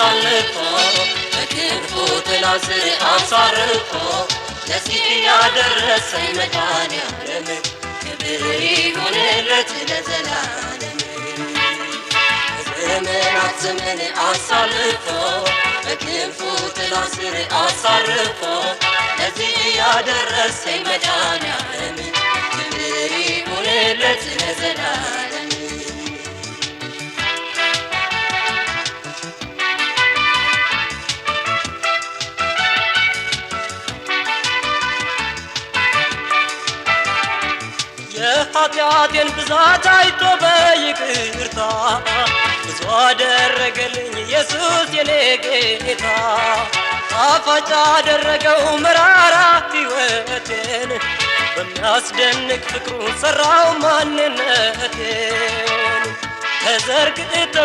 አሳልፎ በክንፉ ጥላ ስር አሳርፎ ለዚህ ያደረሰኝ መድኃኒዓለም ክብር ይሁንለት ለዘላለም። ዘመናት ዘመን አሳልፎ በክንፉ ጥላ ስር አሳርፎ ለዚህ ያደረሰኝ መድኃኒዓለም ክብር ይሁንለት ለዘላለም። የኃጢአቴን ብዛት አይቶ በይቅርታ ብዙ አደረገልኝ ኢየሱስ የኔ ጌታ። ጣፋጭ አደረገው መራራ ሕይወቴን በሚያስደንቅ ፍቅሩ ሠራው ማንነቴን። ተዘርግተውልኛል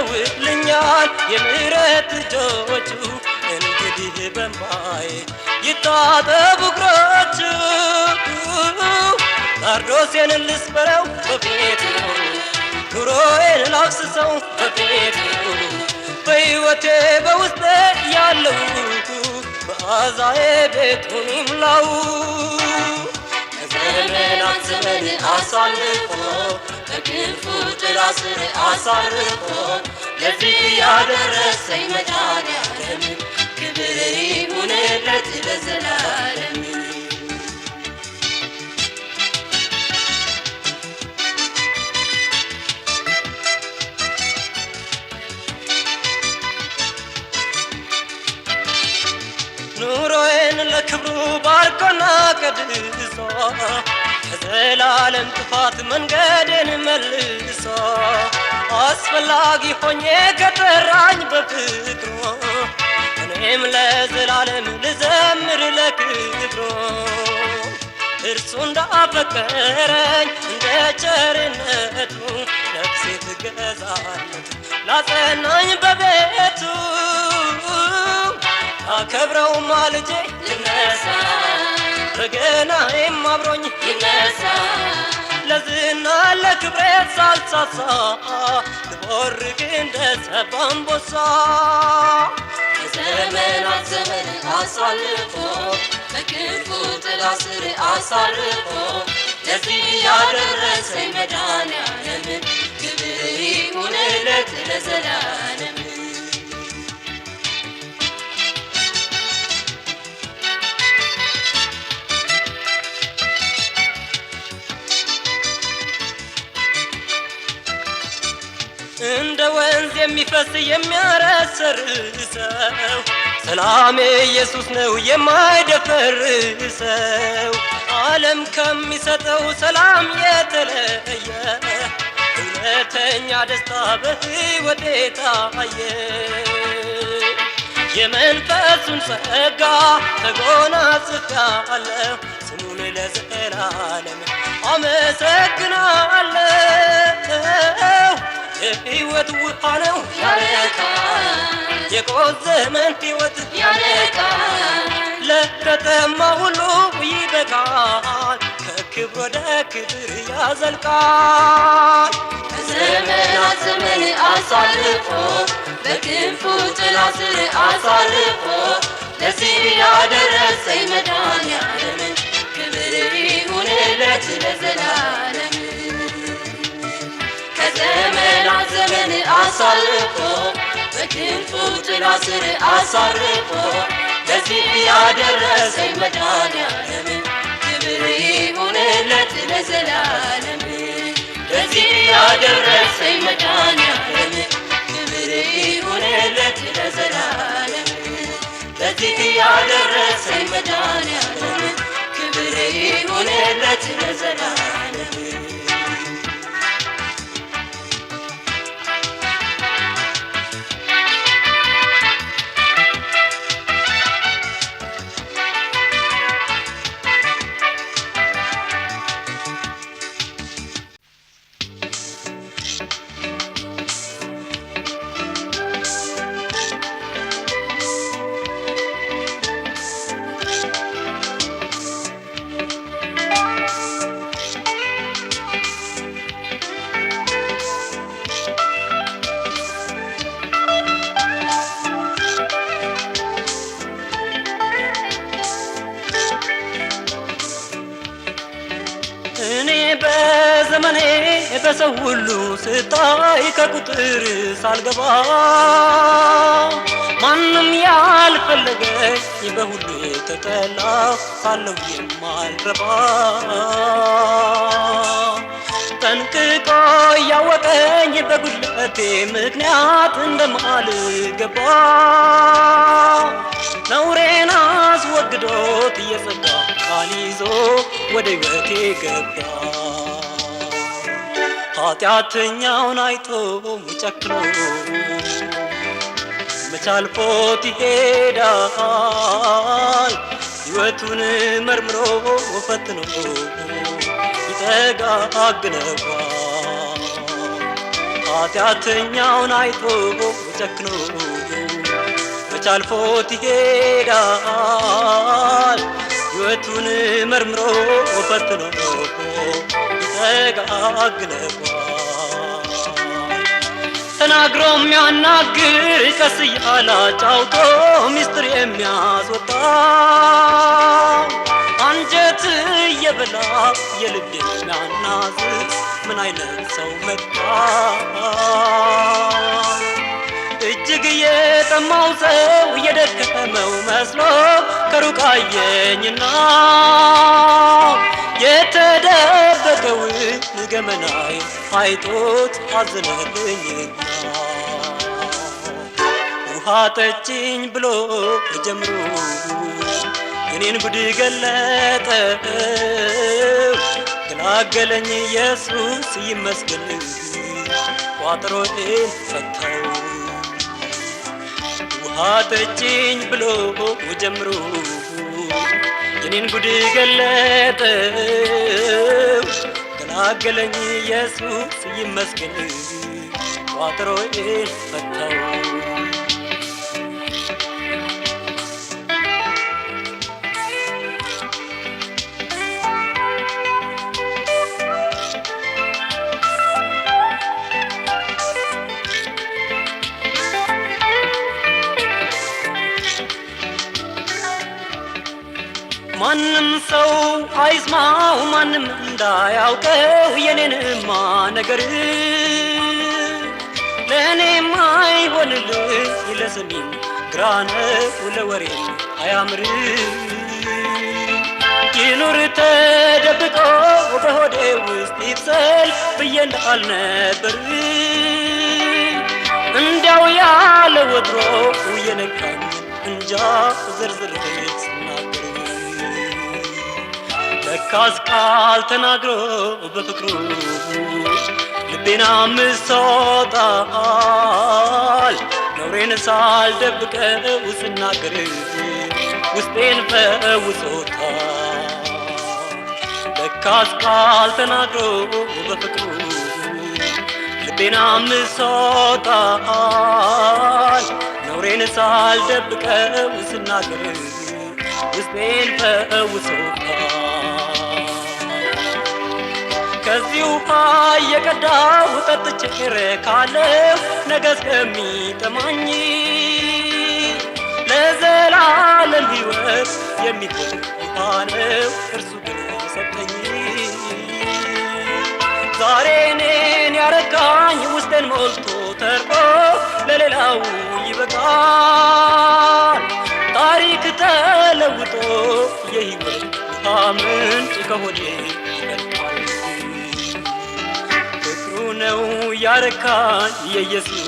የምሕረት እጆቹ እንግዲህ በእንባዬ ይታጠቡ እግሮቹ። ናርዶሴን ልስበረው በፊቱ ኑሮዬን ላፍስሰው በፊቱ በሕይወቴ በውስጤ ያለው መዓዛዬ ቤቱን ይምላው። ከዘመናት ዘመን አሳልፎ በክንፉ ጥላ ስር አሳርፎ ለዚህ ያደረሰኝ መድኃኒዓለም ክብር ይሁንለት ለዘላለም። ኑሮዬን ለክብሩ ባርኮና ቀድሶ ከዘላለም ጥፋት መንገዴን መልሶ አስፈላጊ ሆኜ ከጠራኝ በፍቅሩ እኔም ለዘላለም ልዘምር ለክብሩ። እርሱ እንዳፈቀረኝ እንደ ቸርነቱ ነፍሴ ትገዛለት ላጸናኝ በቤቱ። አከብረውማ ልጄ ይነሳ በገናዬም አብሮኝ ይነሳ ለዝና ለክብሬ ሳልሳሳ ልቦርቅ እንደ ሰባ አንበሳ። ከዘመናት ዘመን አሳልፎ በክንፉ ጥላ ስር አሳርፎ ለዚህ ያደረሰኝ መድኃኒዓለም ክብር ይሁንለት ለዘላለም። እንደ ወንዝ የሚፈስ የሚያረሰርሰው ሰላሜ ኢየሱስ ነው የማይደፈርሰው። ዓለም ከሚሰጠው ሰላም የተለየ እውነተኛ ደስታ በሕይወቴ ታየ። የመንፈሱን ጸጋ ተጎናጽፌአለሁ ስሙን ለዘላለም አመሰግናለሁ። የሕይወት ውሃ ነው ያረካል የቆዘመን ሕይወት ያረካል። ለተጠማ ሁሉ ይበቃል ከክብር ወደ ክብር ያዘልቃል። ከዘመናት ዘመን አሳልፎ በክንፉ ጥላ ስር አሳልፎ ለዚህ ያደረሰኝ መድኃኒዓለም ክብር ይሁንለት ለዘላለም። ከዘመናት ዘመን አሳልፎ በክንፉ ጥላ ስር አሳርፎ ለዚህ ያደረሰኝ መድኃኒዓለም ክብር ይሁንለት ለዘላለም። ለዚህ ያደረሰኝ መድኃኒዓለም ክብር ይሁንለት ለዘላለም። ለዚህ ያደረሰኝ መድኃኒዓለም ክብር ይሁንለት ለዘላለም። በሰው ሁሉ ስታይ ከቁጥር ሳልገባ ማንም ያልፈለገኝ በሁሉ የተጠላሁ ሳለሁ የማልረባ ጠንቅቆ ያወቀኝ በጉድለቴ ምክንያት እንደማልገባ ነውሬን አስወግዶት የጸጋ ቃል ይዞ ወደ ሕይወቴ ገባ። ኃጢአተኛውን አይቶ ጨክኖ መች አልፎት ይሄዳል? ሕይወቱን መርምሮ ፈትኖ ይጠጋግነዋል። ኃጢአተኛውን አይቶ ጨክኖ መች አልፎት ይሄዳል? ሕይወቱን መርምሮ ፈትኖ ይጠጋግነዋል። ተናግሮ የሚያናግር ቀስ እያለ አጫውቶ ሚስጥር የሚያስወጣ አንጀት እየበላ የልብ የሚያናዝዝ ምን አይነት ሰው መጣ? እጅግ የጠማው ሰው የደከመው መስሎ ከሩቅ አየኝና የተደበቀውን ገመናዬን አይቶት አዘነልኝና ውሃ ጠጪኝ ብሎ ጀምሮ የኔን ጉድ ገለጠው። ገላገለኝ ኢየሱስ ይመስገን ቋጠሮዬን ፈታው። ውሃ ጠጪኝ ብሎ ጀምሮ የኔን ጉድ ገለጠው። ገላገለኝ ኢየሱስ ይመስገን ቋጠሮዬን ፈታው። ማንም ሰው አይስማው ማንም እንዳያውቀው የኔንማ ነገር ለእኔም አይሆንልኝ ለሰሚም ግራ ነው ለወሬም አያምር። ይኑር ተደብቆ በሆዴ ውስጥ ይብሰል ብዬ እንዳልነበር እንዲያው ያለ ወትሮ የነካኝ እንጃ ዝርዝር ስናገር ለካስ ቃል ተናግሮ በፍቅሩ ልቤን አምሶታል። ነውሬን ሳልደብቀው ስናገር ውስጤን ፈውሶታል። ለካስ ቃል ተናግሮ በፍቅሩ ልቤን አምሶታል። ነውሬን ሳልደብቀው ስናገር ውስጤን ፈውሶታል። ከዚህ ውሃ እየቀዳሁ ጠጥቼ እረካለሁ ነገ እስከሚጠማኝ ለዘላለም ሕይወት የሚሆን ውሃ ነው እርሱ ግን የሰጠኝ። ዛሬ እኔን ያረካኝ ውስጤን ሞልቶ ተርፎ ለሌላው ይበቃል። ታሪክ ተለውጦ የሕይወት ውሃ ምንጭ ከሆዴ ይፈልቃል። ፍቅሩ ነው ያረካኝ የኢየሱስ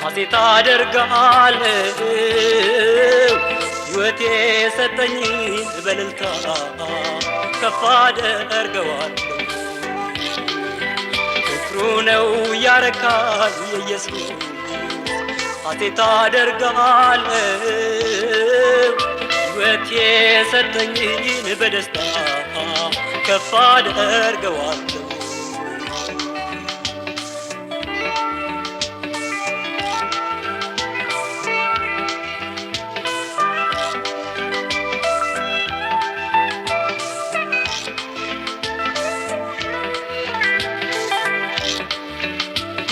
ሐሴት አደርጋለሁ። ሕይወቴ የሰጠኝን በእልልታ ከፍ አደርገዋለሁ። ፍቅሩ ነው ያረካኝ የኢየሱስ ሐሴት አደርጋለሁ። ሕይወቴ የሰጠኝን በደስታ ከፍ አደርገዋለሁ።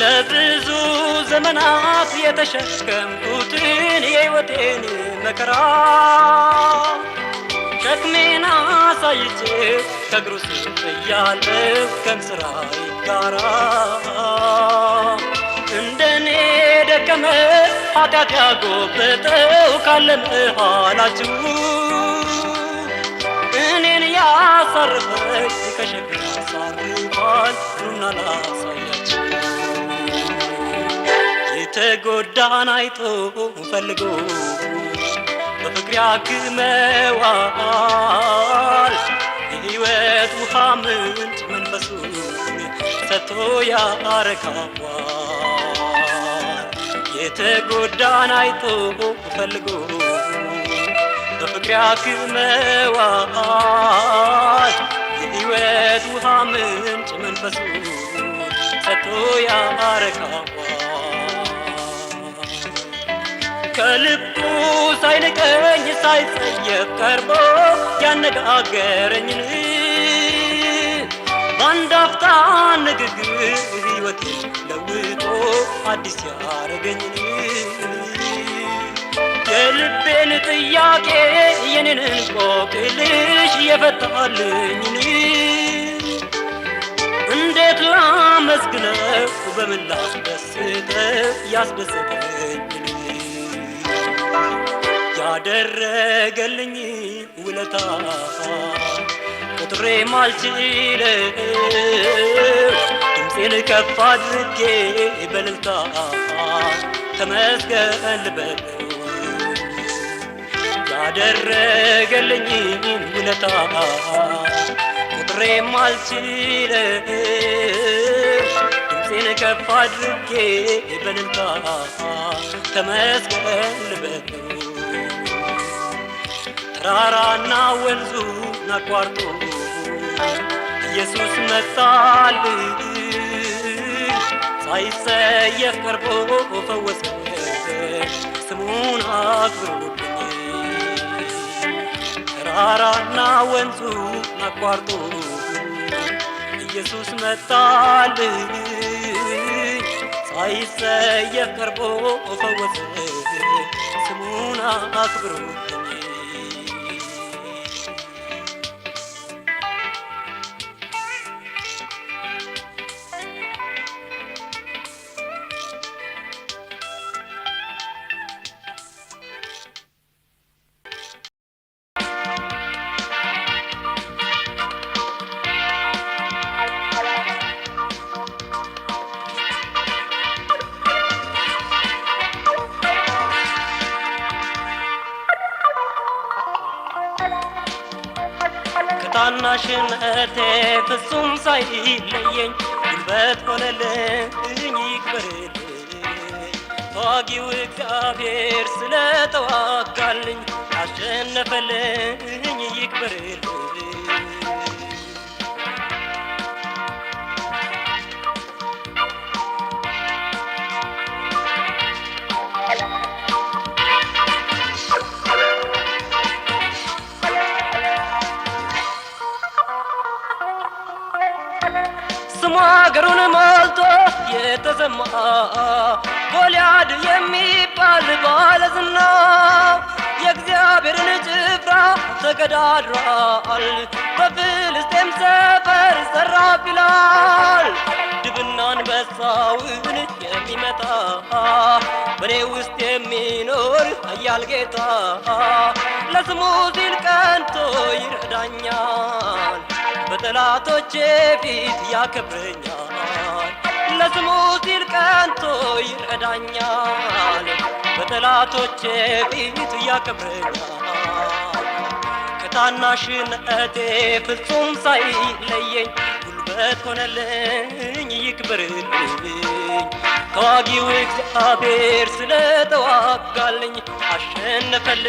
ለብዙ ዘመናት የተሸከምኩትን የሕይወቴን መከራ ሸክሜን አሳይቼ ከእግሩ ስር እያለሁ ከእንስራዬ ጋራ እንደኔ ደከመ ኃጢአት ያጎበጠው ካለ መሃላችሁ እኔን ያሳርፈኝ ከሸክም ያሳርፋል ኑና ላሳያችሁ የተጎዳን አይቶ ፈልጎ በፍቅር ያክመዋል የሕይወት ውሃ ምንጭ መንፈሱን ሰጥቶ ያረካዋል የተጎዳን አይቶ ፈልጎ በፍቅር ያክመዋል የሕይወት ውሃ ምንጭ መንፈሱን ሰጥቶ ያረካዋል ከልቡ ሳይንቀኝ ሳይጸየፍ ቀርቦ ያነጋገረኝን በአንድ አፍታ ንግግር ሕይወቴን ለውጦ አዲስ ያረገኝን የልቤን ጥያቄ የኔን እንቆቅልሽ የፈታልኝን እንዴት ላመስግነው በምን ላስደስተው ያስደሰተኝን ያደረገልኝ ውለታ ቁጥሬ ማልችለው ድምፄን ከፍ አድርጌ በእልልታ ተመስገን ልበለው ያደረገልኝ ውለታ ቁጥሬ ማልችለው ድምፄን ከፍ አድርጌ በእልልታ ተመስገን ልበለው ተራራና ወንዙን አቋርጦ ኢየሱስ መጣልኝ ሳይጸየፍ ቀርቦ ፈወሰኝ ስሙን አክብሩልኝ ተራራና ወንዙን አቋርጦ ኢየሱስ መጣልኝ ሳይጸየፍ ቀርቦ ፈወሰኝ ስሙን አክብሩልኝ ታናሽነቴ ፍጹም ሳይለየኝ ጉልበት ሆነልኝ ይክበርልኝ ተዋጊው እግዚአብሔር ስለተዋጋልኝ አሸነፈልኝ ይክበርልኝ ስሙ አገሩን ሞልቶ የተሰማ ጎልያድ የሚባል ባለዝና የእግዚአብሔርን ጭፍራ ተገዳድሯል በፍልስጤም ሰፈር ዘራፍ ይላል ድብና አንበሳውን የሚመታ በኔ ውስጥ የሚኖር ኃያል ጌታ ለስሙ ሲል ቀንቶ ይረዳኛል በጠላቶቼ ፊት ያከብረኛል ለስሙ ሲል ቀንቶ ይረዳኛል በጠላቶቼ ፊት ያከብረኛል ከታናሽነቴ ፍጹም ሳይለየኝ ጉልበት ሆነልኝ ይክበርልኝ ተዋጊው እግዚአብሔር ስለተዋጋልኝ አሸነፈልኝ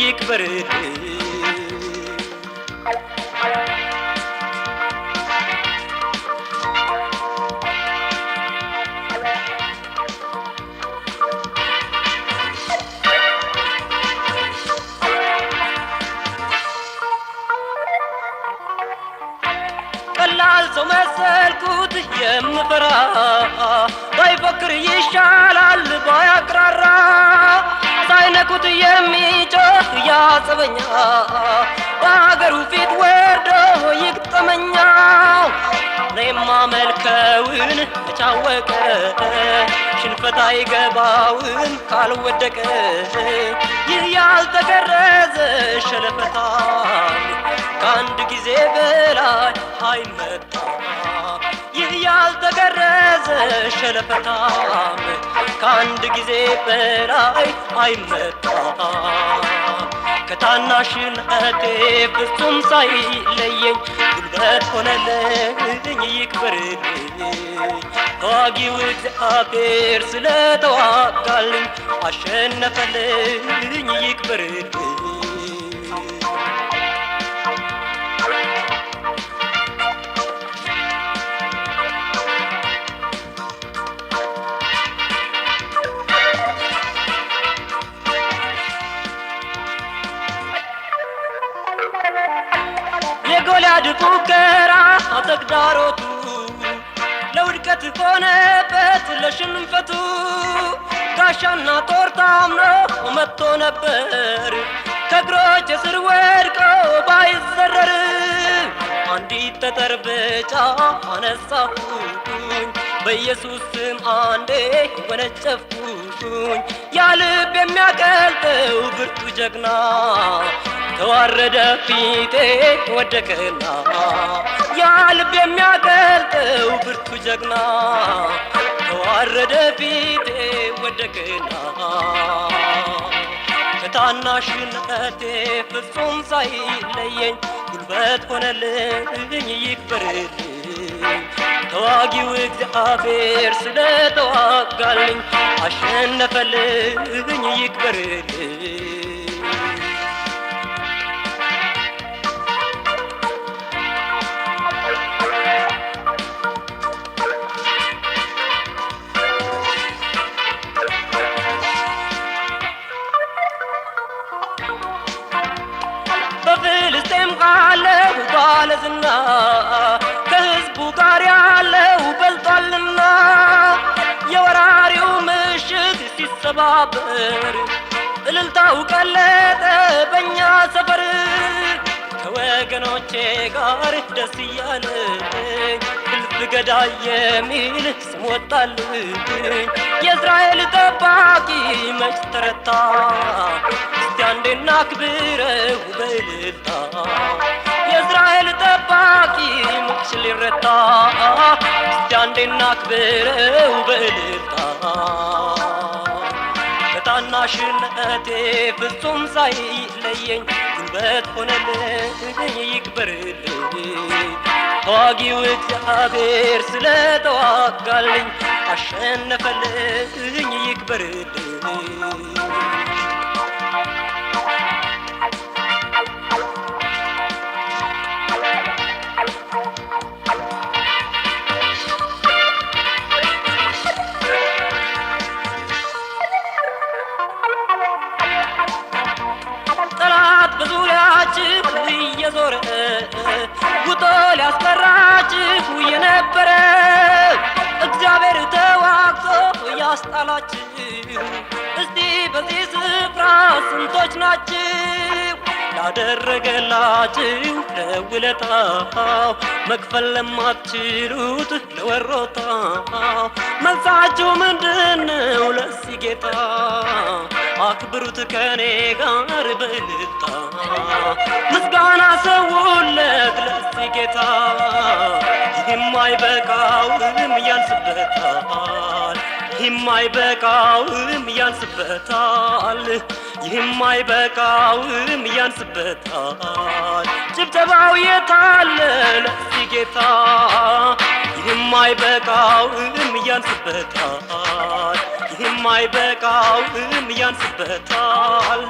ይክበርልኝ ቀላል ሰው መሰልኩት የምፈራ ባይፎክር ይሻላል ባያቅራራ ሳይነኩት የሚጮህ ያጸበ አርበኛ በአገሩ ፊት ወርዶ ይግጠመኛ እኔማ መልከውን ተጫወቀ ሽንፈት አይገባውን ካልወደቀ ይህ ያልተገረዘ ሸለፈታ ከአንድ ጊዜ በላይ አይመታ ይህ ያልተገረዘ ሸለፈታ ከአንድ ጊዜ በላይ አይመታ ከታናሽነቴ ፍጹም ሳይለየኝ ጉልበት ሆነልኝ ይክበርልኝ ተዋጊው እግዚአብሔር ስለተዋጋልኝ አሸነፈልኝ ይክበርልኝ የጎልያድ ፉከራ ተግዳሮቱ ለውድቀት ሆነበት ለሽንፈቱ ጋሻና ጦር ታምኖ መጥቶ ነበር ከእግሮች ስር ወድቆ ባይዘረር አንዲት ጠጠር ብቻ አነሳሁኝ በኢየሱስ ስም አንዴ ወነጨፍኩኝ ያ ልብ የሚያቀልጠው ብርቱ ጀግና ተዋረደ ፊቴ ወደቀና ያ ልብ የሚያቀልጠው ብርቱ ጀግና ተዋረደ ፊቴ ወደቀና ከታናሽነቴ ፍጹም ሳይለየኝ ጉልበት ሆነልኝ ይክበርልኝ ተዋጊው እግዚአብሔር ስለተዋጋልኝ አሸነፈልኝ ይክበርልኝ በፍልስጤም ካለው ባለዝና ከሕዝቡ ጋር ያለው በልጧልና የወራሪው ምሽግ ሲሰባበር እልልታው ቀለጠ በእኛ ሰፈር ከወገኖቼ ጋር ደስ እያለኝ እልፍ ገዳይ የሚል ስም ወጣልኝ የእስራኤል ጠባቂ መች ተረታ እስቲ አንዴ እናክብረው በእልልታ የእስራኤል ጠባቂ መች ሊረታ እስቲ አንዴ እናክብረው በእልልታ ከታናሽነቴ ፍጹም ሳይለየኝ ጉልበት ሆነልኝ ይክበርልኝ ተዋጊው እግዚአብሔር ስለተዋጋልኝ አሸነፈልኝ ይክበርልኝ በዙሪያችሁ እየዞረ ውጦ ሊያስቀራችሁ የነበረ እግዚአብሔር ተዋግቶ ያስጣላችሁ እስቲ በዚህ ስፍራ ስንቶች ናችሁ ላደረገላችሁ ለውለታው መክፈል ለማትችሉት ለወሮታው መልሳችሁ ምንድነው ለዚህ ጌታ አክብሩት ከኔ ጋር በእልልታ ምስጋና ሰውለት ለዚህ ጌታ ይህም አይበቃውም ያንስበታል ይህም አይበቃውም ያንስበታል ይህም አይበቃውም ያንስበታል ጭብጨባው የታለ ለዚህ ጌታ ይህም አይበቃውም ያንስበታል ይህም አይበቃውም ያንስበታል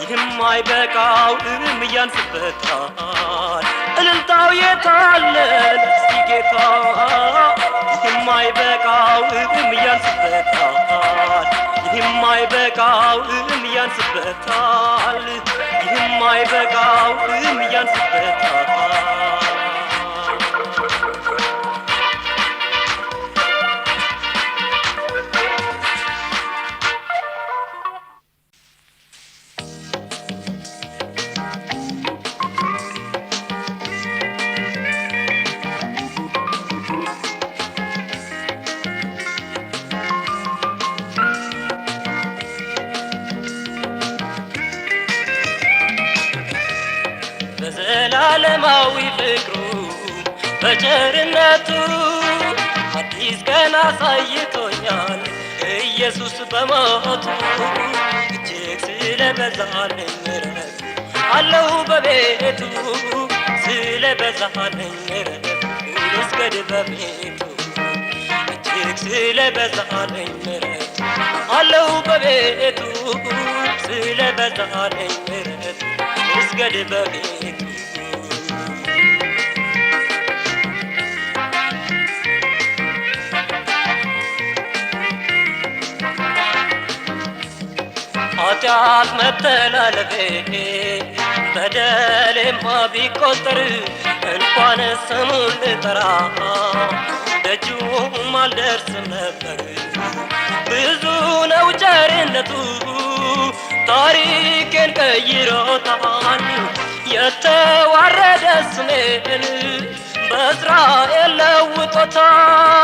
ይህም አይበቃውም ያንስበታል እልልታው የታለ ለዚህ ጌታ ይህም አይበቃውም ያንስበታል ይህም አይበቃውም ያንስበታል ይህም አይበቃውም ያንስበታል በዘላለማዊ ፍቅሩ በቸርነቱ አዲስ ቀን አሳይቶኛል ኢየሱስ በሞቱ እጅግ ስለበዛልኝ ምሕረቱ አለው በቤቱ ስለበዛልኝ ምሕረቱ ልስገድ በቤቱ እጅግ ስለበዛልኝ ምሕረቱ አለው በቤቱ ስለበዛልኝ ምሕረቱ ልስገድ በቤቱ ኃጢአት መተላለፌ በደሌማ ቢቆጠር እንኳን ስሙን ልጠራ ደጁም አልደርስም ነበር። ብዙ ነው ቸርነቱ ታሪኬን ቀይሮታል። የተዋረደ ስሜን በእስራኤል ለውጦታል።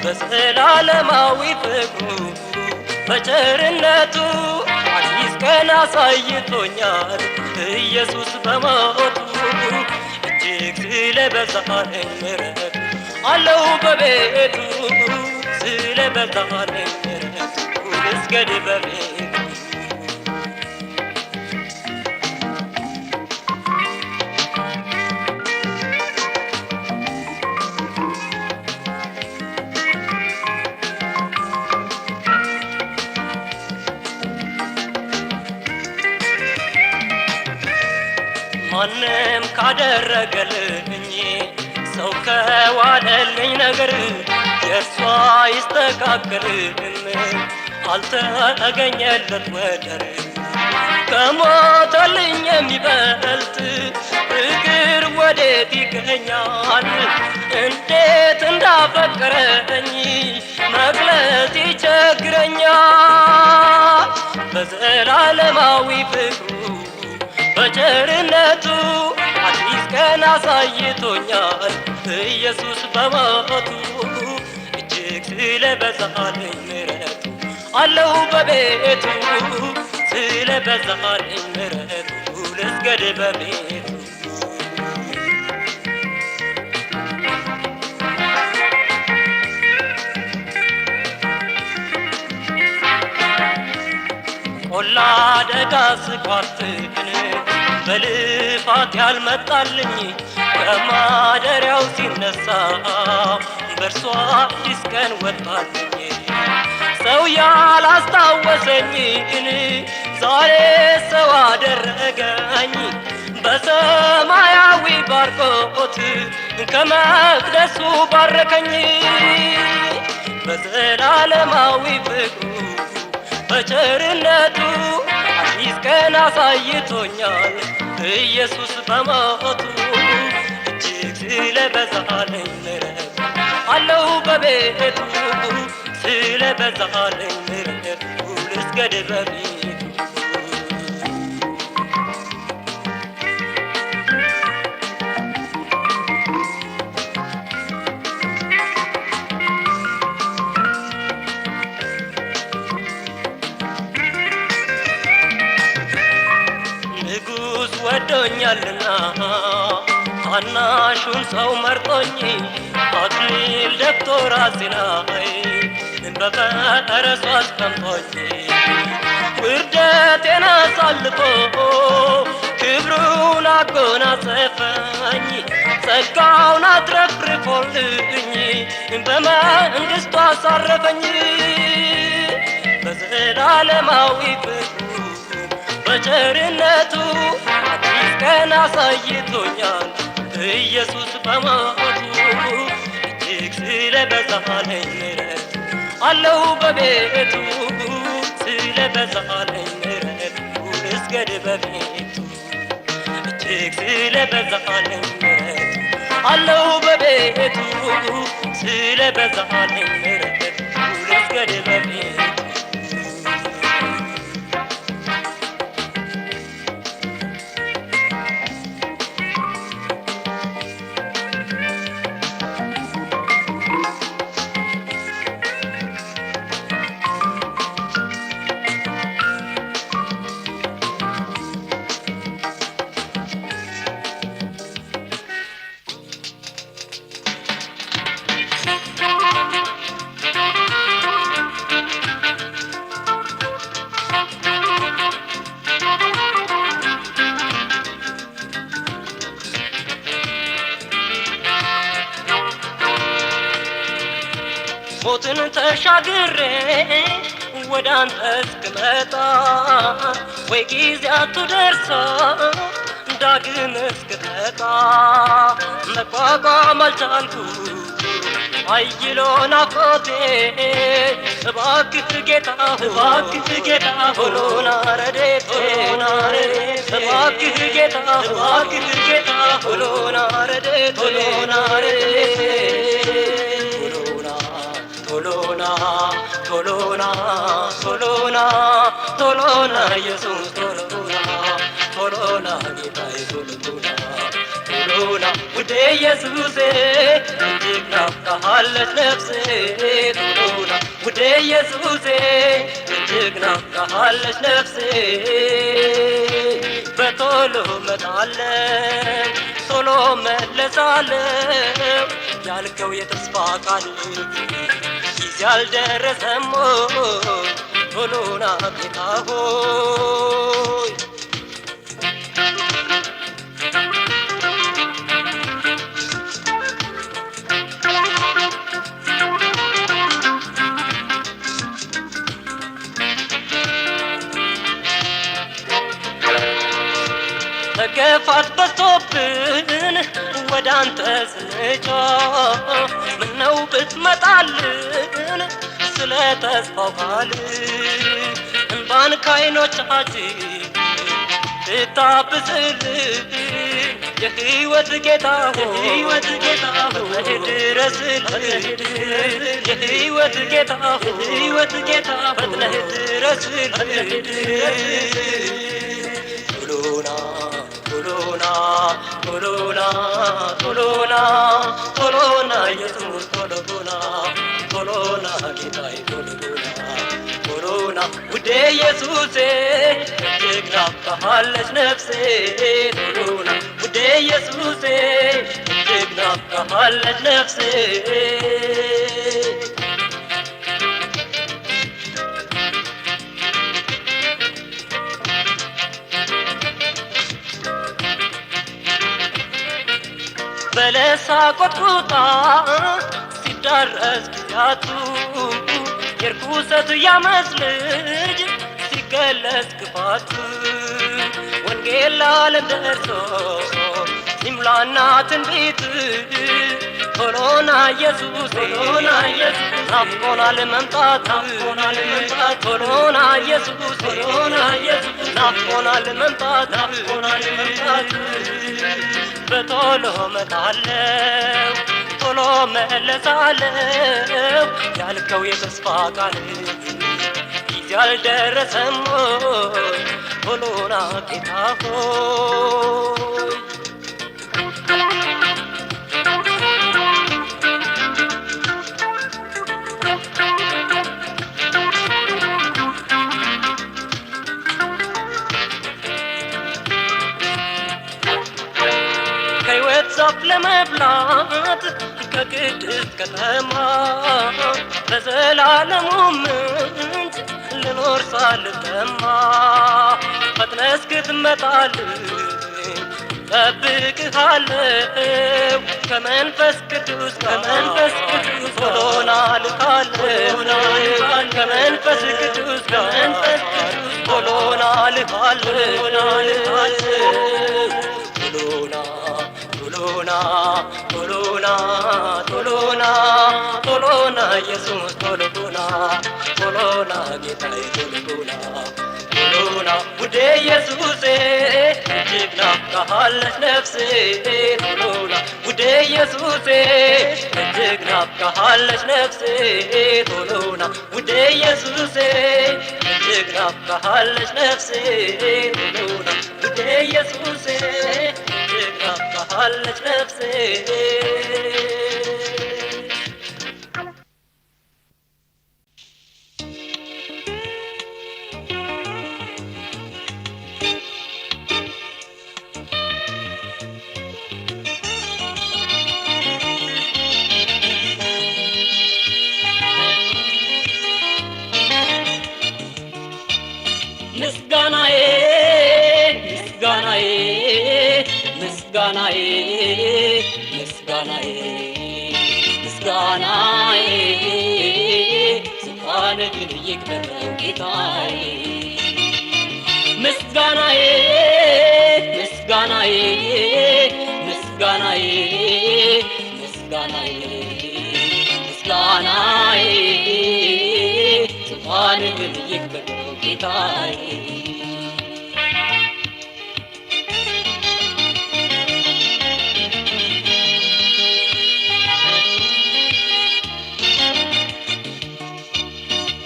በዘላለማዊ ፍቅሩ በቸርነቱ አዲስ ቀን አሳይቶኛል ኢየሱስ በሞቱ እጅግ ስለበዛልኝ ምሕረቱ አለው በቤቱ ስለበዛልኝ ምሕረቱ ልስገድ በቤቱ ማንም ካደረገልኝ ሰው ከዋለልኝ ነገር የእርሷ ይስተካከልን አልተገኘለት ወደር ከሞተልኝ የሚበልጥ ፍቅር ወዴት ይገኛል? እንዴት እንዳፈቀረኝ መግለጽ ይቸግረኛል። በዘላለማዊ ፍቅሩ በቸርነቱ አዲስ ቀን አሳይቶኛል ኢየሱስ በሞቱ እጅግ ስለበዛልኝ ምሕረቱ አለው በቤቱ ስለበዛልኝ ምሕረቱ ልስገድ በቤቱ ቆላ ደጋ ስኳርትን በልፋት ያልመጣልኝ ከማደሪያው ሲነሳ በእርሷ አዲስ ቀን ወጣልኝ። ሰው ያላስታወሰኝን ዛሬ ሰው አደረገኝ። በሰማያዊ ባርኮት ከመቅደሱ ባረከኝ። በዘላለማዊ ፍቅሩ በቸርነቱ አዲስ ቀን አሳይቶኛል ኢየሱስ በሞቱ እጅግ ስለበዛልኝ ምሕረቱ አለው በቤቱ ስለበዛልኝ ምሕረቱ ልስገድ በቤቱ ወዶኛልና ታናሹን ሰው መርጦኝ አክሊል ደፍቶ ራሴ ላይ በፈረሱ አስቀምጦኝ ውርደቴን አሳልፎ ክብሩን አጎናጸፈኝ። ጸጋውን አትረፍርፎልኝ በመንግሥቱ አሳረፈኝ። በዘላለማዊ ፍቅሩ በቸርነቱ አዲስ ቀን አሳይቶኛል ኢየሱስ በሞቱ እጅግ ስለበዛልኝ ምሕረቱ አለው በቤቱ ስለበዛልኝ ምሕረቱ ልስገድ በቤቱ እጅግ ስለበዛልኝ ምሕረቱ አለው በቤቱ ስለበዛልኝ ምሕረቱ ልስገድ በቤቱ ተሻግሬ ወደ አንተ እስክመጣ ወይ ጊዜያቱ ደርሶ ዳግም እስክትመጣ መቋቋም አልቻልኩም አይሎ ናፍቆቴ እባክህ ጌታ ሆኖና ረድኤቴ እባክህ ጌታ ሆኖና ረድኤቴ ቶሎና ኢየሱስ ቶሎና ጌታዬ ቶሎና ውዴ ኢየሱሴ እጅግ ናፍቃሃለች ነፍሴ ቶሎና ውዴ ኢየሱሴ እጅግ ናፍቃሃለች ነፍሴ በቶሎ እመጣለሁ ቶሎ መለሳለሁ ያልከው የተስፋ ቃል ጊዜ አልደረሰም ቶሎና ጌታ ሆይ መገፋት በዝቶብን ወደ አንተ ስንጮህ ምነው ብትመጣልን ስለ ተስፋው ቃል እንባን ከዓይኖቻችን ብታብስልን የሕይወት ጌታ ሆይ ድረስልን የሕይወት ጌታ ሆይ ፈጥነህ ድረስልን ቶሎና ኢየሱስ ቶሎና ጌታዬ ቶሎና ውዴ ኢየሱሴ እጅግ ናፍቃሃለች ነፍሴ ቶሎና ውዴ ኢየሱሴ እጅግ ናፍቃሃለች ነፍሴ በለሳ ቆጥቁጣ ሲዳረስ ጊዜያቱ የርኩሰት ያመፅ ልጅ ሲገለጽ ክፋቱ ወንጌል ለዓለም ደርሶ ሲሙላና ትንቢት ቶሎና ኢየሱስ ናፍቆናል መምጣት ቶሎና ኢየሱስ ናፍቆናል መምጣት በቶሎ እመጣለሁ ቶሎ መለሳለሁ ያልከው የተስፋ ቃል ጊዜ አልደረሰም ቶሎና ጌታ ሆይ ዛፍ ለመብላት ከቅድስት ከተማ በዘላለሙ ምንጭ ልኖር ሳልጠማ ፈጥነህ እስክትመጣልኝ ጠብቅሃለሁ ከመንፈስ ቅዱስ ቶሎና ልካለሁ ከመንፈስ ቅዱስ ቶሎና ልካለሁ ቶሎና ኢየሱስ ቶሎና ጌታዬ ቶሎና ውዴ ኢየሱሴ እጅግ ናፍቃሃለች ነፍሴ ቶሎና ውዴ ኢየሱሴ እጅግ ናፍቃሃለች ነፍሴ ቶሎና ውዴ ኢየሱሴ እጅግ ናፍቃሃለች ነፍሴ ቶሎና ውዴ ኢየሱሴ እጅግ ናፍቃሃለች ነፍሴ ግን ይክበረው ጌታዬ ምስጋናዬ ምስጋናዬ ምስጋናዬ ምስጋናዬ ምስጋናዬ ዙፋን ግን ይክበረው ጌታዬ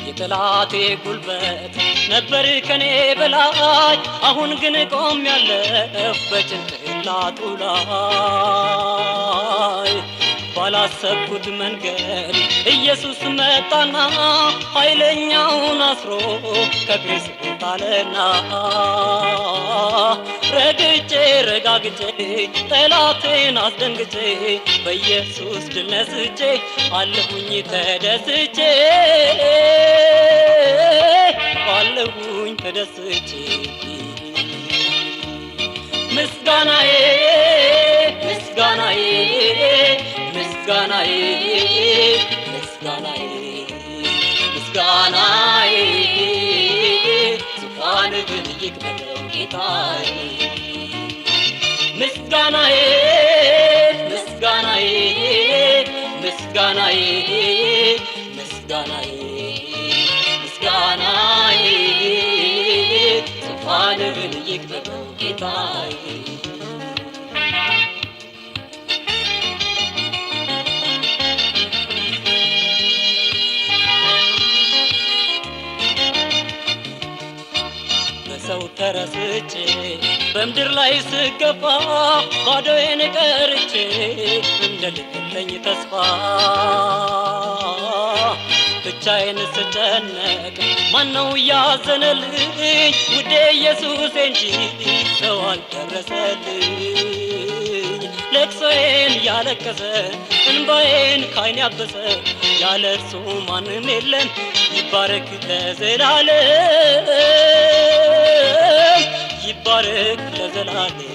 የጠላቴ ጉልበት ነበር ከኔ በላይ አሁን ግን ቆሜያለሁ በጭንቅላቱ ላይ ባላሰብኩት መንገድ ኢየሱስ መጣና ኃይለኛውን አስሮ ከእግሬ ስር ጣለና ረግጬ ረጋግጬ ጠላቴን አስደንግጬ በኢየሱስ ድል ነስቼ አለሁኝ ተደስቼ አለሁኝ ተደስቼ ምስጋናዬ ምስጋናዬ ምስጋናዬ ምስጋናዬ ምስጋናዬ ዙፋን ግን ይክበረው ጌታዬ ምስጋናዬ ምስጋናዬ ምስጋናዬ ምስጋናዬ ምስጋናዬ ዙፋን ግን ይክበረው ጌታዬ ሰው ተረስቼ በምድር ላይ ስገፋ ባዶዬን ቀርቼ እንደሌለኝ ተስፋ ብቻዬን ስጨነቅ ማነው ያዘነልኝ ውዴ ኢየሱስ እንጂ ሰው አልደረሰልኝ ለቅሶዬን ያለቀሰ እንባዬን ካይን ያበሰ ያለ እርሱ ማንም የለም ይባረክ ለዘላለም ይባረክ ለዘላለም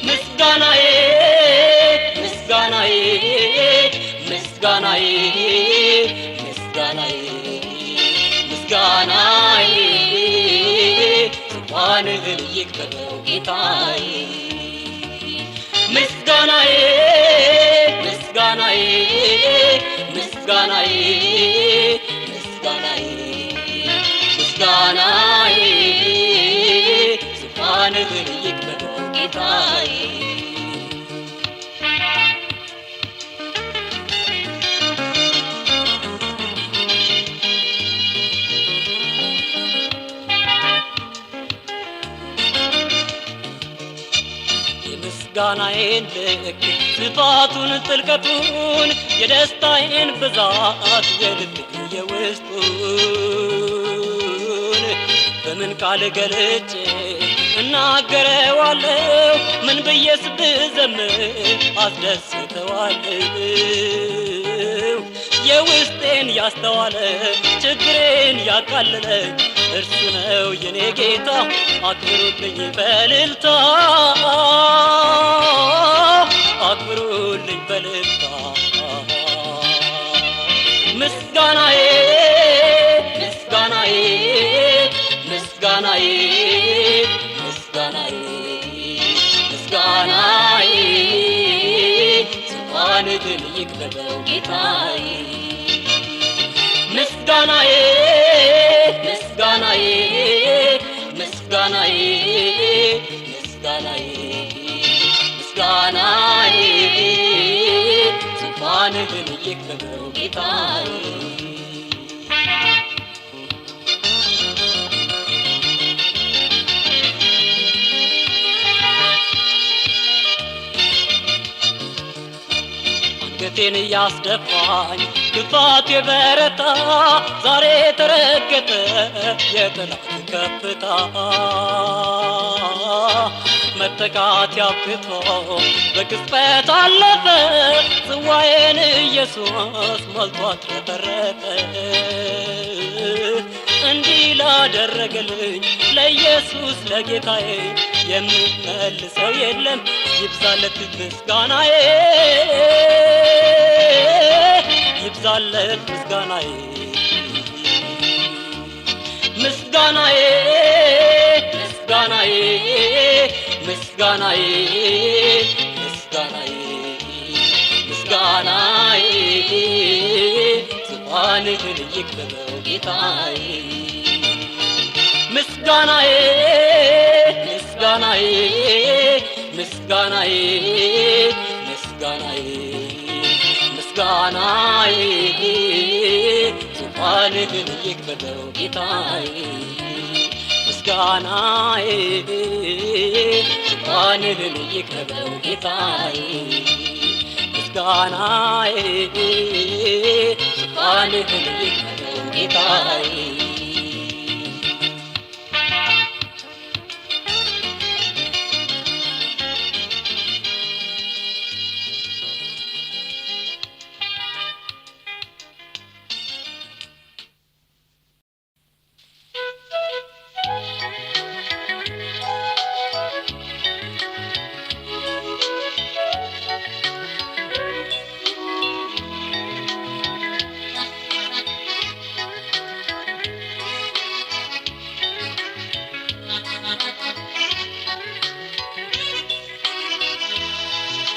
ምስጋናዬ ምስጋናዬ ምስጋናዬ ምስጋናዬ ምስጋናዬ ዙፋንህን ይክበረው ጌታዬ ምስጋናዬ ምስጋናዬ ምስጋናዬ ምስጋናዬ ምስጋናዬ ዙፋንህን ይክበረው ጌታዬ ምስጋናዬን ልክ ስፋቱን ጥልቀቱን የደስታዬን ብዛት የልብ የውስጡን በምን ቃል ገልጬ እናገረዋለሁ ምን ብዬስ ብዘምር አስደስተዋለሁ የውስጤን ያስተዋለ ችግሬን ያቃለለ እርሱ ነው የኔ ጌታ አክብሩልኝ በእልልታ አክብሩልኝ በእልልታ ምስጋናዬ ምስጋናዬ ምስጋናዬ ምስጋናዬ ምስጋናዬ ዙፋንህን ይክበረው ጌታዬ ምስጋናዬ ምስጋናዬ ምስጋናዬ ምስጋናዬ ምስጋናዬ ዙፋንህን ይክበረው ጌታዬ አንገቴን ያስደፋኝ ክፋት የበረታ ዛሬ ተረገጠ የጠላት ከፍታ መተካት ያብቶ በቅጽበት አለፈ ጽዋዬን ኢየሱስ ሞልቶ አትረፈረፈ እንዲህ ላደረገልኝ ለኢየሱስ ለጌታዬ የምመልሰው የለም ይብዛለት ምስጋናዬ ይብዛለት ምስጋናዬ ምስጋናዬ ምስጋናዬ ምስጋናዬ ምስጋናዬ ምስጋናዬ ዙፋንህን ይክበበው ጌታዬ ምስጋናዬ ምስጋናዬ ምስጋናዬ ምስጋናዬ ምስጋናዬ ዙፋንህን ይክበበው ጌታዬ ምስጋናዬ ዙፋንህን ይክበበው ጌታዬ ምስጋናዬ ዙፋንህን ይክበበው ጌታዬ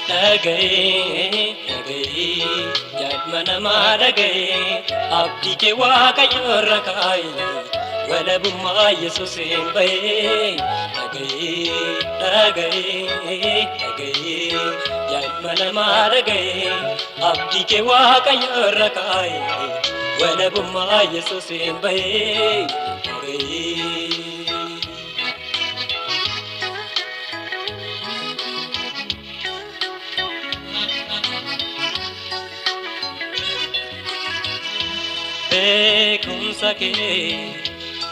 Dhagaye dhagaye yaadmana maadhagaye abdii kee waaqayyo irra kaaye walabummaa Yesuusiin bahe dhagaye dhagaye dhagaye yaadmana maadhagaye abdii kee waaqayyo irra kaaye walabummaa Yesuusiin bahe dhagaye beekumsa kee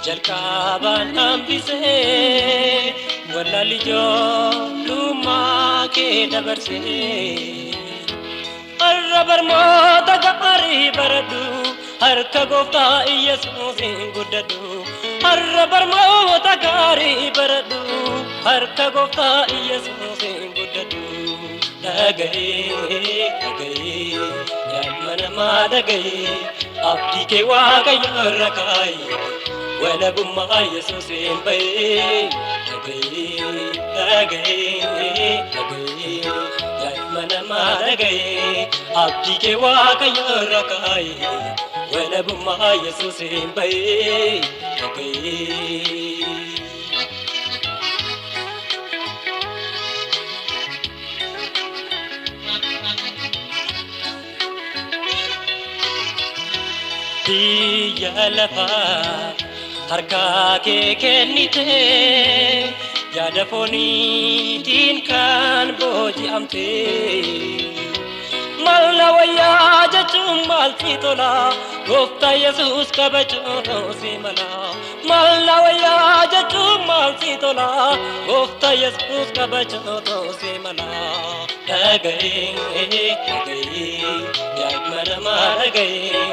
jalqabaan hambisee wallaalli ijoollummaa kee dabarsee har'a barmoota gaarii baradhu harka gooftaa Yesuusiin guddadhu har'a barmoota gaarii baradhu harka gooftaa Yesuusiin guddadhu dhagaye dhagaye yaadmana maadhagaye abdii kee waaqayyo irra kaaye walabummaa Yesuusiin bahe dhagaye dhagaye dhagaye yaadmana maadhagaye abdii kee waaqayyo irra kaaye walabummaa Yesuusiin bahe dhagaye biyya lafaa harka kee kennite yaada fooniitiin kan booji'amte maal na wayyaa jechuun maalti tola gooftaa Yesuus kabajuun si mala maal na wayyaa jechuun maalti tola gooftaa Yesuus kabajuun si mala dhagaye dhagaye yaadmana maadhagaye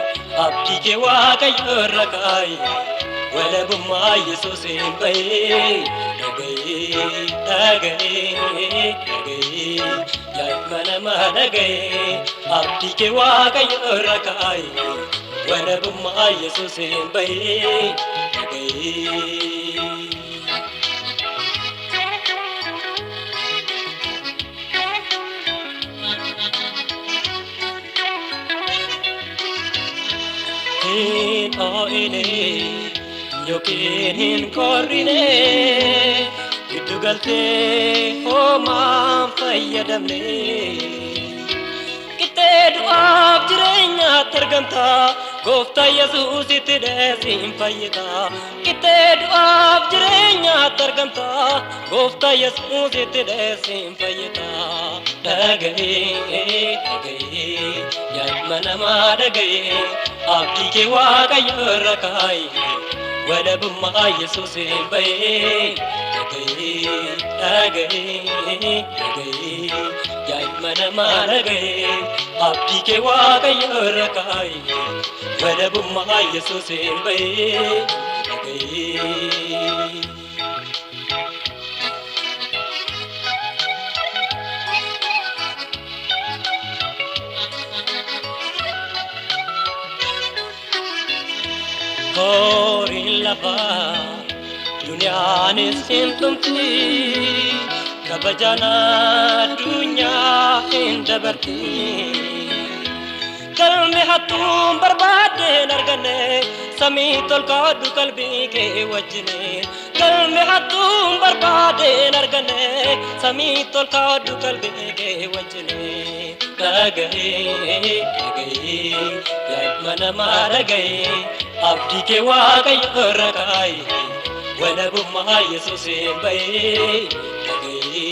abdii kee waaqayyo irra kaaye walabummaa Yesuusiin bahe dhagaye dhagaye dhagaye yaadmana maadhagaye abdii kee waaqayyo irra kaaye walabummaa Yesuusiin bahe dhagaye oile yookiin hin korrine giddu galtee homaan fayyadamne qixxee du'aaf jireenyaatti argamta gooftaa Yesuusitti dheesiin fayyita qixxee du'aaf jireenyaatti argamta gooftaa Yesuusitti dheesiin fayyita dhagaye dhagaye yaadmana maadhagaye abdii kee waaqayyo irra kaaye walabummaa Yesuusiin bahe dhagaye dhagaye dhagaye yaadmana maadhagaye abdii kee waaqayyo irra kaaye walabummaa Yesuusiin bahe dhagaye horiin lafaa duniyaanis hin tumti kabajaan addunyaa hin dabarti galme hattuun barbaadeen arganne samii tolkaadhu qalbii kee wajjine galme hattuun barbaadeen arganne samii tolkaadhu qalbii kee wajjine dhaga'ee yaadma namaa dhaga'ee abdii kee waaqayyo irra kaayee walabummaa Yesuusiin bahee dhaga'ee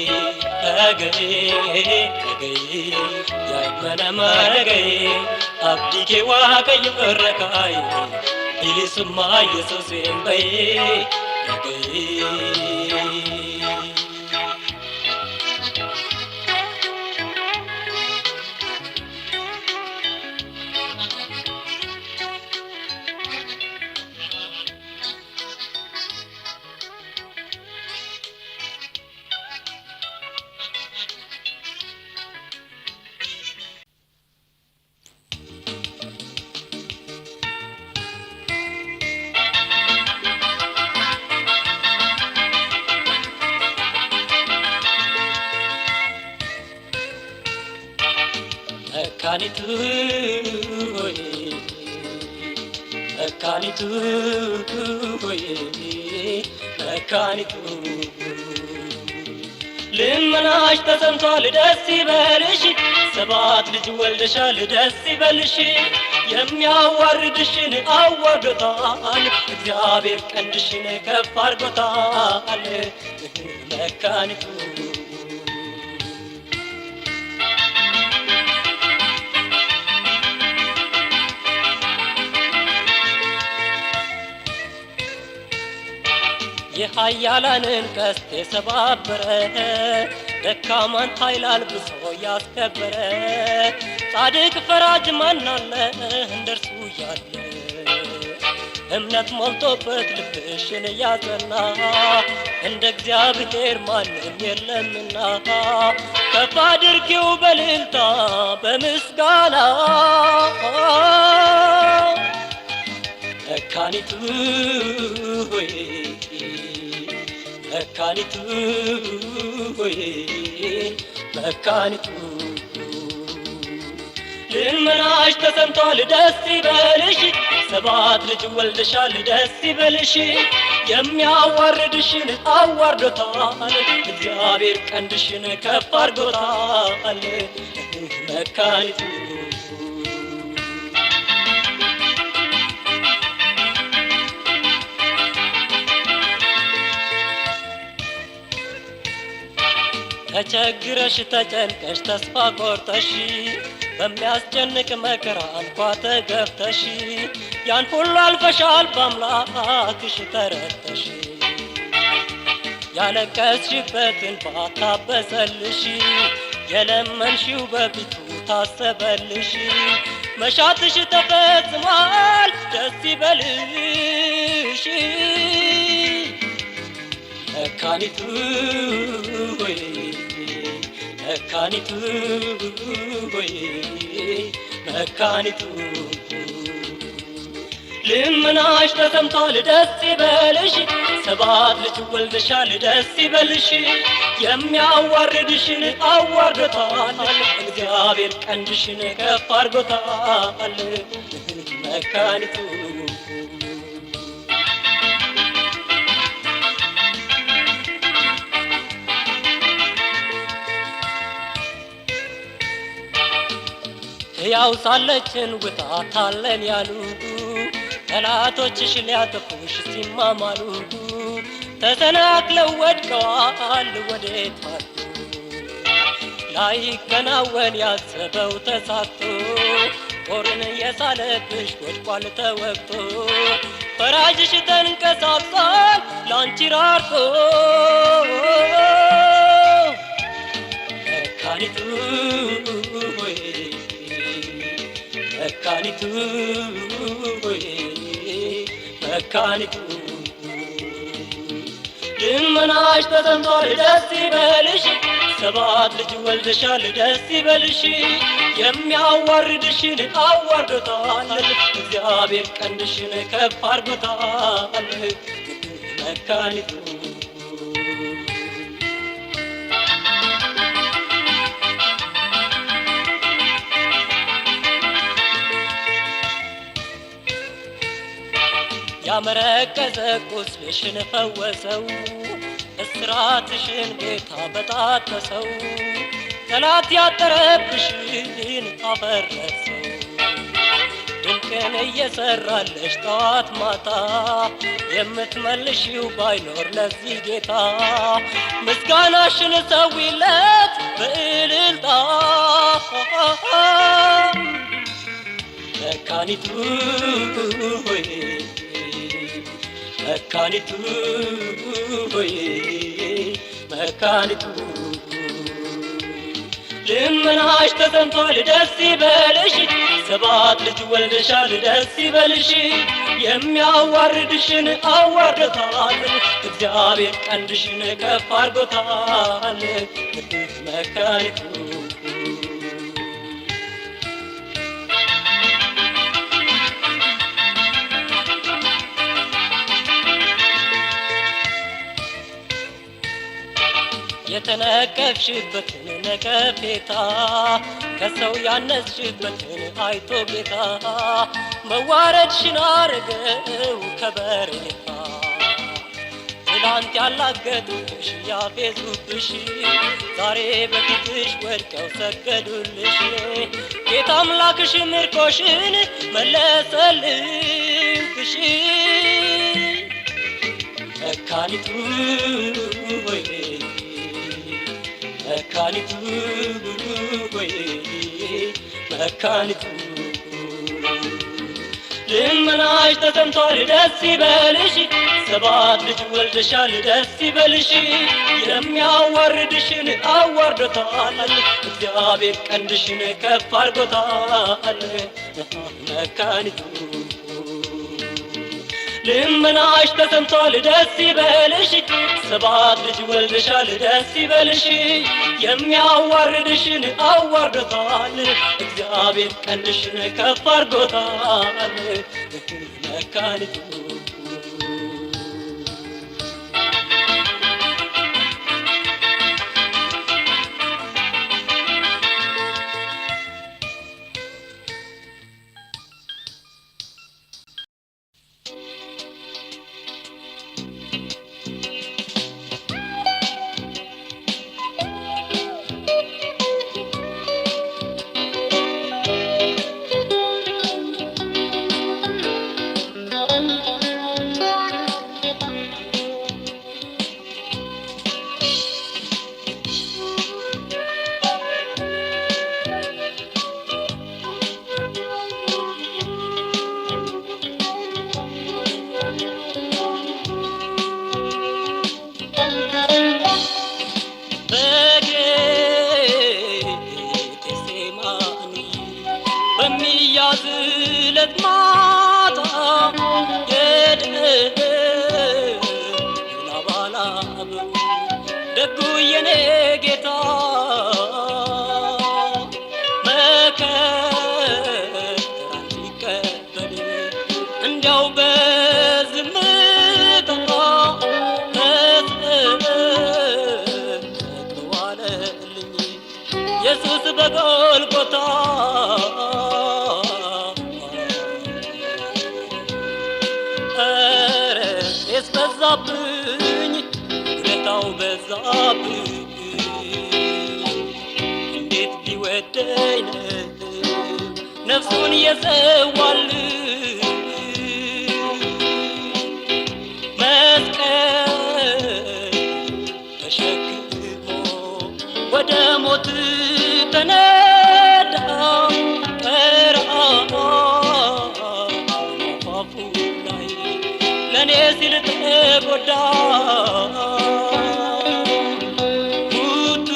yaadma namaa dhaga'ee abdii kee waaqayyo irra kaayee bilisummaa Yesuusiin bahee dhaga'ee. መካኒቱ ልመናሽ ተሰምቷል ደስ ይበልሽ ሰባት ልጅ ወልደሻል ደስ ይበልሽ የሚያዋርድሽን አዋርዶታል እግዚአብሔር ቀንድሽን ከፍ አድርጎታል መካኒቱ የኃያላንን ቀስት የሰባበረ ደካማን ኃይል አልብሶ ያስከበረ ጻድቅ ፈራጅ ማን አለ እንደርሱ ያለ እምነት ሞልቶበት ልብሽን ያጸና እንደ እግዚአብሔር ማንም የለምና ከፍ አድርጊው በእልልታ በምስጋና መካኒቱ ሆይ መካኒቱ ሆይ መካኒቱ ልመናሽ ተሰምቷል ደስ ይበልሽ ሰባት ልጅ ወልደሻል ደስ ይበልሽ የሚያዋርድሽን አዋርዶታል እግዚአብሔር ቀንድሽን ከፍ አድርጎታል መካኒቱ ተቸግረሽ ተጨንቀሽ ተስፋ ቆርጠሽ በሚያስጨንቅ መከራ እንኳ ተገፍተሽ ያን ሁሉ አልፈሻል በአምላክሽ ተረድተሽ ያለቀስሽበትን ባታበሰልሽ የለመንሽው በፊቱ ታሰበልሽ መሻትሽ ተፈጽሟል ደስ ይበልሽ መካኒቱ ሆይ መካኒቱ ሆይ መካኒቱ ልመናሽ ተሰምቷል ደስ ይበልሽ ሰባት ልጅ ወልደሻል ደስ ይበልሽ የሚያዋርድሽን አዋርዶታል እግዚአብሔር ቀንድሽን ከፍ አድርጎታል መካኒቱ ያው ሳለችን ውጣታለን ያሉ ጠላቶችሽ ሊያጠፉሽ ሲማማሉ ተሰናክለው ወድቀዋል ወዴት አሉ ላይከናወን ያሰበው ተሳክቶ ጦርን የሳለብሽ ወድቋል ተወግቶ ፈራጅሽ ተንቀሳቅሷል ላንቺ ራርቶ መካኒቱ ሆይ መካኒቱ ሆይ መካኒቱ ልመናሽ ተሰምቷል ደስ ይበልሽ ሰባት ልጅ ወልደሻል ደስ ይበልሽ የሚያዋርድሽን አዋርዶታል እግዚአብሔር ቀንድሽን ከፍ አድርጎታል መካኒቱ ያመረቀዘ ቁስልሽን ፈወሰው እስራትሽን ጌታ በጣጠሰው ጠላት ያጠረብሽን አፈረሰው ድንቅን እየሰራለሽ ጠዋት ማታ የምትመልሺው ባይኖር ለዚህ ጌታ ምስጋናሽን ሰዊለት በእልልታ መካኒቱ ሆይ መካኒቱ ሆይ መካኒቱ ልመናሽ ተሰምቷል ደስ ይበልሽ ሰባት ልጅ ወልደሻል ደስ ይበልሽ የሚያዋርድሽን አዋርዶታል እግዚአብሔር ቀንድሽን ከፍ አድርጎታል መካኒቱ የተነቀፍሽበትን ነቀፌታ ከሰው ያነስሽበትን አይቶ ጌታ መዋረድሽን አረገው ከበሬታ ትላንት ያላገጡብሽ ያፌዙብሽ ዛሬ በፊትሽ ወድቀው ሰገዱልሽ ጌታ አምላክሽ ምርኮሽን መለሰልሽ መካኒቱ ሆይ መካኒቱ ሆይ መካኒቱ ልመናሽ ተሰምቷል ደስ ይበልሽ ሰባት ልጅ ወልደሻል ደስ ይበልሽ የሚያዋርድሽን አዋርዶታል እግዚአብሔር ቀንድሽን ከፍ አድርጎታል መካኒቱ ልመናሽ ተሰምቷል ደስ ይበልሽ ሰባት ልጅ ወልደሻል ደስ ይበልሽ የሚያዋርድሽን አዋርዶታል እግዚአብሔር ቀንድሽን ከፍ አድርጎታል መካኒቱ በሚያዝለት ማታ የድላባላብ ደጉ የኔ ጌታ መከራን ሲቀበል እንዲያው በዝምታ ተሰቅዋለልኝ ኢየሱስ በጎልጎታ በዛብኝ ውለታው በዛብኝ እንዴት ቢወደኝ ነፍሱን የሰዋልኝ መስቀል ተሸክሞ ወደ ሞት ተነዳ አፋፉ ላይ ለኔ ሲል ተጎዳ ሙቱ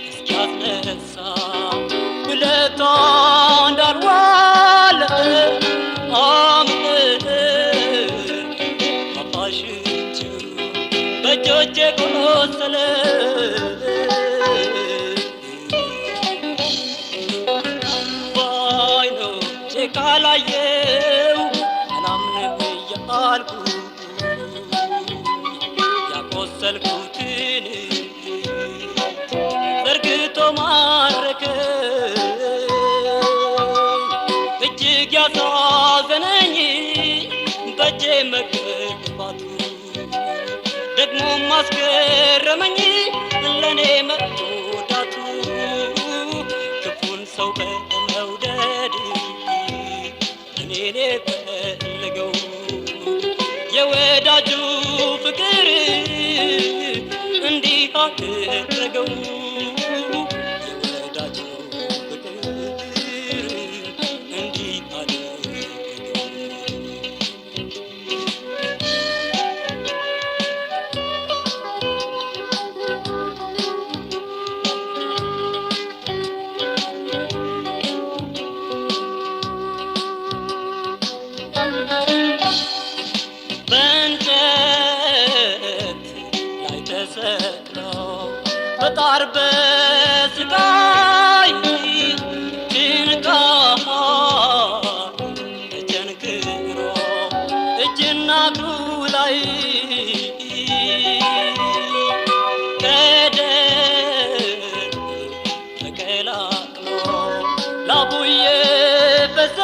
እስኪያስነሳ ውለታ እንዳልዋለ አምጥ አባሽቹ በእጆቼ ቆሰለ እያልኩ ያቆሰልኩትን ዘርግቶ ማረከኝ እጅግ ያሳዘነኝ በእጄ መገባቱ ደግሞ ማስገረመኝ ለኔ መጎዳቱ ክፉን ሰው በመውደድ እኔን የፈለገው የወዳጁ ፍቅር እንዲህ አደረገው የወዳጁ ፍቅር እንዲህ አደረገው በእንጨት ላይ ተሰቅለው በጣር በስቃይ ጭንቃ ተቸንክሮ እጅና እግሩ ላይ ከደም ተቀላቅሎ ላቡ የፈሰሰ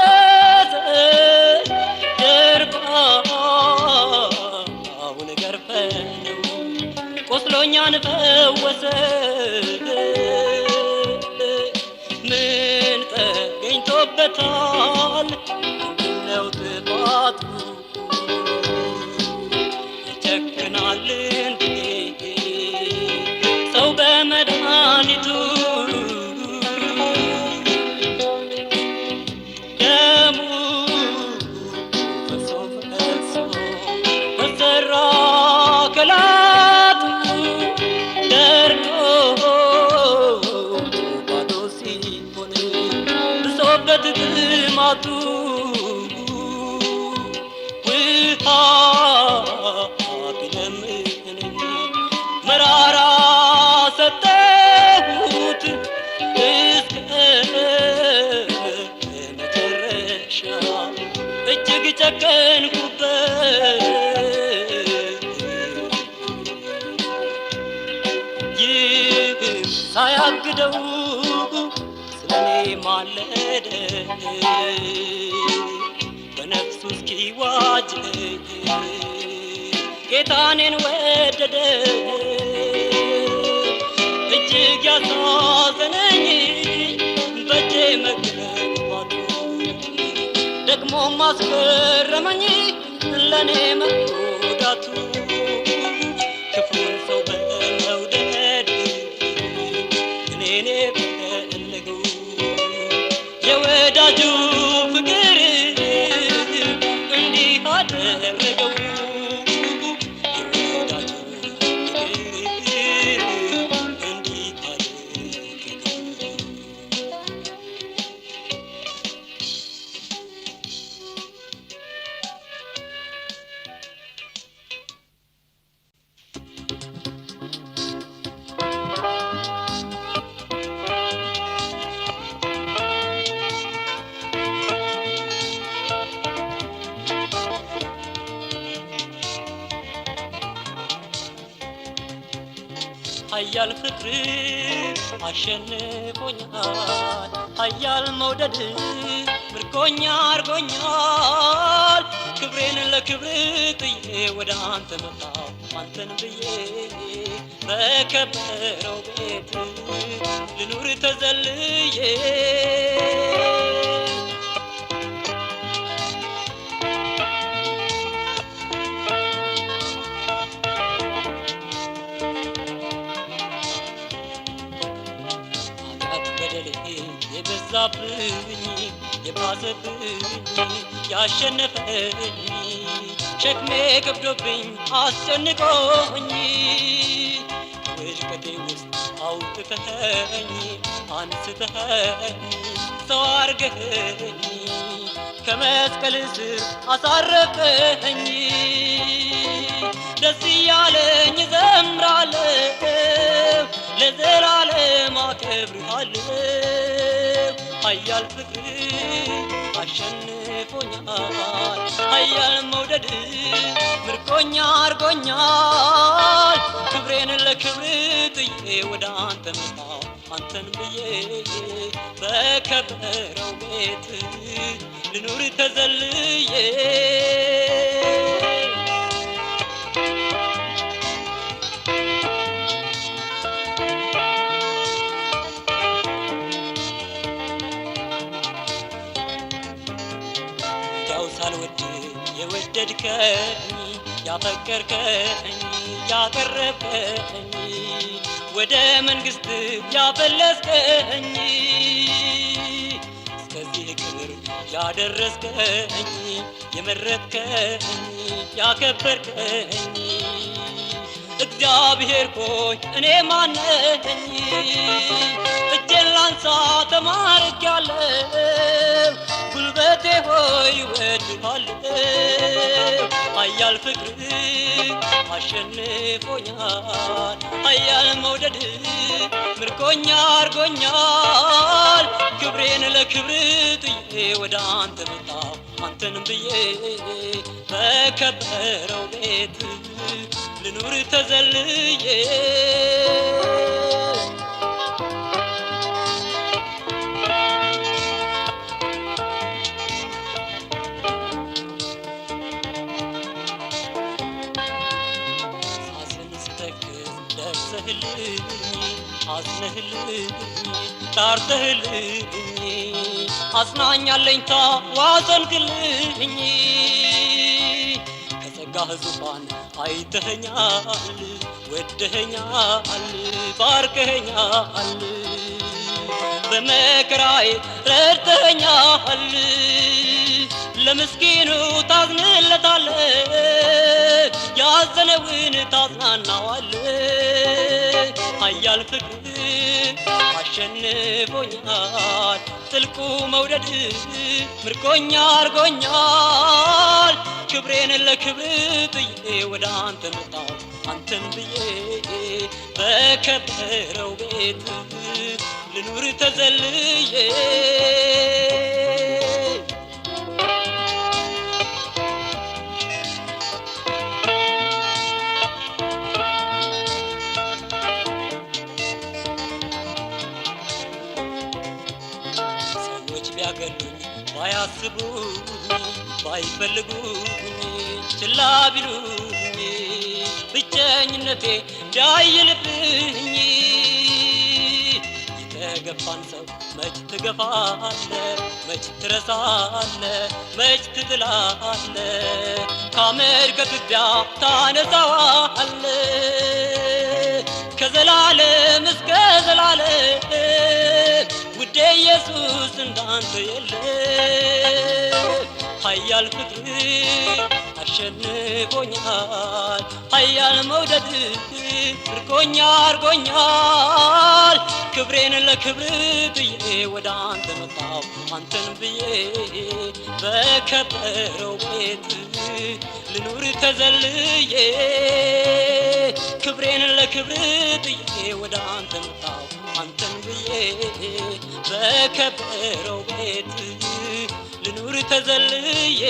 ጀርባውን ገርፈነው ቆስሎኛን ፈወሰ ምን ተገኝቶበታል ምንድነው ጥፋቱ ይጨክናል እንዴ ሰው በመድኃኒቱ ደሙ ፈሶ ፈሶ በሰራ ከላቱ ደርቆ ባዶ ሲሆን ብሶበት ጥማቱ ውሃ ቢለምነኝ መራራ ሰጠሁት እስከ መጨረሻ እጅግ ጨከንኩበት ይህም ሳያግደው ስለኔ ማለደ በነፍሱ እስኪዋጅ ጌታኔን ወደደ እጅግ ያሳዘነኝ በእጄ መገባቱ ደግሞ ማስገረመኝ ለኔ መጎዳቱ ክፉን ሰው በመውደድ እኔን የፈለገው የወዳጁ ፍቅር እንዲህ አደረገው የወዳጁ ፍቅር እንዲህ አደረገው ኃያል ፍቅር አሸንፎኛል ኃያል መውደድ ምርኮኛ አርጎኛል ክብሬን ለክብር ጥዬ ወደ አንተ መጣሁ አንተን ብዬ በከበረው ቤት ልኑር ተዘልዬ የበዛብኝ የባሰብኝ ያሸነፈኝ ሸክሜ ከብዶብኝ አስጨንቆኝ ውድቀቴ ውስጥ አውጥተኸኝ አንስተኸኝ ሰው አርገኸኝ ከመስቀል ስር አሳረፈኸኝ ደስ እያለኝ እዘምራለሁ ለዘላለም አከብርሃለሁ ኃያል ፍቅር አሸንፎኛል ኃያል መውደድ መውደድ ምርኮኛ አርጎኛል ክብሬን ለክብር ጥዬ ወደ አንተ መጣሁ አንተን ብዬ በከበረው ቤት ልኑር ተዘልዬ ሳልወድ የወደድከኝ ያፈቀርከኝ ያቀረብከኝ ወደ መንግሥት ያፈለስከኝ እስከዚህ ክብር ያደረስከኝ የመረጥከኝ ያከበርከኝ እግዚአብሔር ሆይ እኔ ማነኝ እጄን ላንሳ ተማርኬአለሁ ጉልበቴ ሆይ እወድሃለሁ ኃያል ፍቅር አሸንፎኛል ኃያል መውደድ ምርኮኛ አርጎኛል ክብሬን ለክብር ጥዬ ወደ አንተ መጣሁ አንተን ብዬ በከበረው ቤት ልኑር ተዘልዬ አዝነህልኝ ታርተህልኝ አጽናኝ አለኝታ ዋዘንክልኝ ከጸጋህ ዙፋን አይተኸኛል ወደኸኛል ባርከኸኛል በመከራዬ ረድተኸኛል ለምስኪኑ ታዝንለታለህ ያዘነውን ታጽናናዋለህ ኃያል ፍቅር አሸንፎኛል ጥልቁ መውደድ ምርኮኛ አርጎኛል ክብሬን ለክብር ጥዬ ወደ አንተ መጣሁ አንተን ብዬ በከበረው ቤት ልኑር ተዘልዬ ቢያገሉኝ ባያስቡኝ ባይፈልጉኝ ችላ ቢሉኝ ብቸኝነቴ ቢያይልብኝ የተገፋን ሰው መች ትገፋለህ መች ትረሳለህ መች ትጥላለህ ከአመድ ከትቢያ ታነሳዋለህ ከዘላለም እስከ ዘላለም ውዴ ኢየሱስ እንዳንተ የለም ኃያል ፍቅር አሸንፎኛል ኃያል መውደድ ምርኮኛ አርጎኛል ክብሬን ለክብር ብዬ ወደ አንተ መጣሁ አንተን ብዬ በከበረው ቤት ልኑር ተዘልዬ ክብሬን ለክብር ብዬ ወደ አንተ መጣሁ አንተን ብዬ በከበረው ቤት ልኑር ተዘልዬ